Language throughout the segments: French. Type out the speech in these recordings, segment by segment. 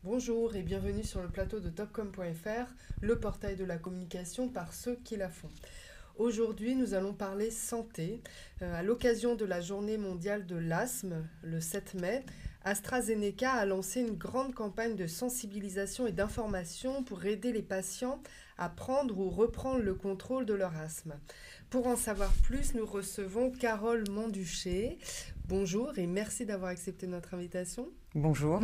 Bonjour et bienvenue sur le plateau de Topcom.fr, le portail de la communication par ceux qui la font. Aujourd'hui, nous allons parler santé. À l'occasion de la journée mondiale de l'asthme, le 7 mai, AstraZeneca a lancé une grande campagne de sensibilisation et d'information pour aider les patients à prendre ou reprendre le contrôle de leur asthme. Pour en savoir plus, nous recevons Carole Manduché. Bonjour et merci d'avoir accepté notre invitation. Bonjour.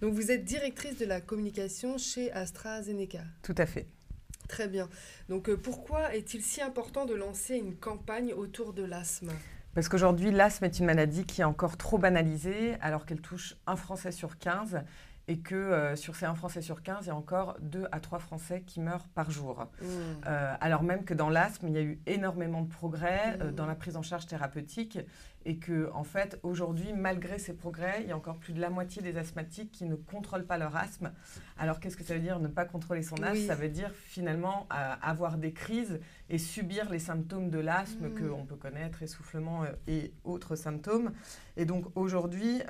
Donc vous êtes directrice de la communication chez AstraZeneca. Tout à fait. Très bien. Donc pourquoi est-il si important de lancer une campagne autour de l'asthme ? Parce qu'aujourd'hui, l'asthme est une maladie qui est encore trop banalisée, alors qu'elle touche un Français sur 15, et que sur ces 1 Français sur 15, il y a encore 2 à 3 Français qui meurent par jour. Alors même que dans l'asthme, il y a eu énormément de progrès dans la prise en charge thérapeutique, et que en fait, aujourd'hui, malgré ces progrès, il y a encore plus de la moitié des asthmatiques qui ne contrôlent pas leur asthme. Alors qu'est-ce que ça veut dire ne pas contrôler son asthme ? Oui. Ça veut dire finalement avoir des crises et subir les symptômes de l'asthme qu'on peut connaître, essoufflement et autres symptômes. Et donc aujourd'hui,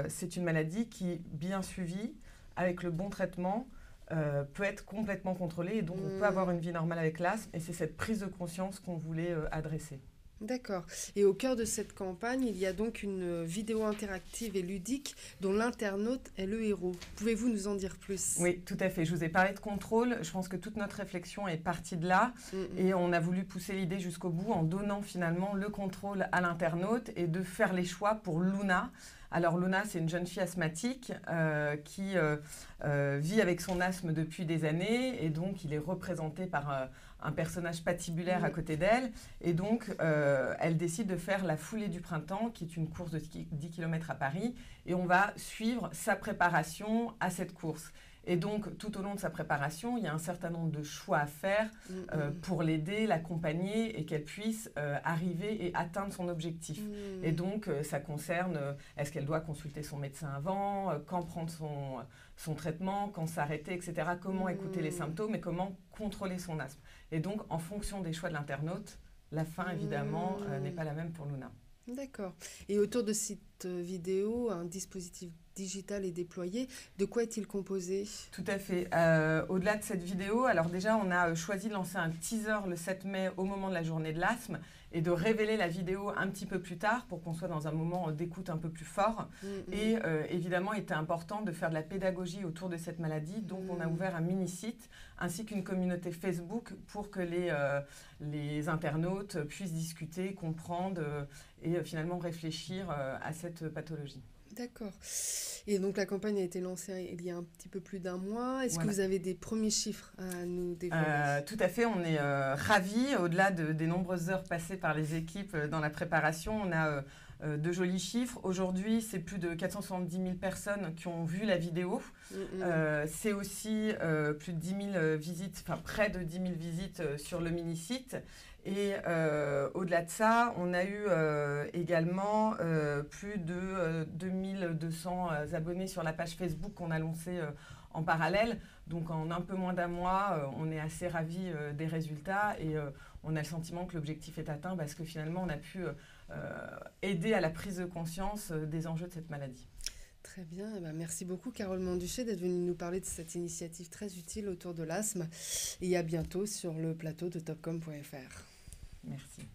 c'est une maladie qui, bien suivie, avec le bon traitement, peut être complètement contrôlée. Et donc on peut avoir une vie normale avec l'asthme. Et c'est cette prise de conscience qu'on voulait adresser. D'accord. Et au cœur de cette campagne, il y a donc une vidéo interactive et ludique dont l'internaute est le héros. Pouvez-vous nous en dire plus ? Oui, tout à fait. Je vous ai parlé de contrôle. Je pense que toute notre réflexion est partie de là. Et on a voulu pousser l'idée jusqu'au bout en donnant finalement le contrôle à l'internaute et de faire les choix pour Luna. Alors Luna, c'est une jeune fille asthmatique qui vit avec son asthme depuis des années. Et donc, il est représenté par un personnage patibulaire à côté d'elle. Et donc, elle décide de faire la foulée du printemps, qui est une course de 10 km à Paris. Et on va suivre sa préparation à cette course. Et donc, tout au long de sa préparation, il y a un certain nombre de choix à faire pour l'aider, l'accompagner et qu'elle puisse arriver et atteindre son objectif. Et donc, ça concerne, est-ce qu'elle doit consulter son médecin avant, quand prendre son traitement, quand s'arrêter, etc. Comment écouter les symptômes et comment contrôler son asthme. Et donc, en fonction des choix de l'internaute, la fin, évidemment, n'est pas la même pour Luna. D'accord. Et autour de cette vidéo, un dispositif digital est déployé. De quoi est-il composé ? Tout à fait. Au-delà de cette vidéo, alors déjà, on a choisi de lancer un teaser le 7 mai au moment de la journée de l'asthme et de révéler la vidéo un petit peu plus tard pour qu'on soit dans un moment d'écoute un peu plus fort. Et évidemment, il était important de faire de la pédagogie autour de cette maladie. Donc, on a ouvert un mini-site ainsi qu'une communauté Facebook pour que les internautes puissent discuter, comprendre et finalement réfléchir à cette pathologie. D'accord. Et donc la campagne a été lancée il y a un petit peu plus d'1 mois. Est-ce que vous avez des premiers chiffres à nous dévoiler ? Tout à fait, on est ravis. Au-delà des nombreuses heures passées par les équipes dans la préparation, on a de jolis chiffres. Aujourd'hui, c'est plus de 470 000 personnes qui ont vu la vidéo. C'est aussi plus de 10 000 visites, enfin près de 10 000 visites sur le mini-site. Et au-delà de ça, on a eu également plus de 2200 abonnés sur la page Facebook qu'on a lancée en parallèle. Donc en un peu moins d'1 mois, on est assez ravis des résultats et on a le sentiment que l'objectif est atteint parce que finalement, on a pu aider à la prise de conscience des enjeux de cette maladie. Très bien, merci beaucoup Carole Manduché d'être venue nous parler de cette initiative très utile autour de l'asthme et à bientôt sur le plateau de Topcom.fr. Merci.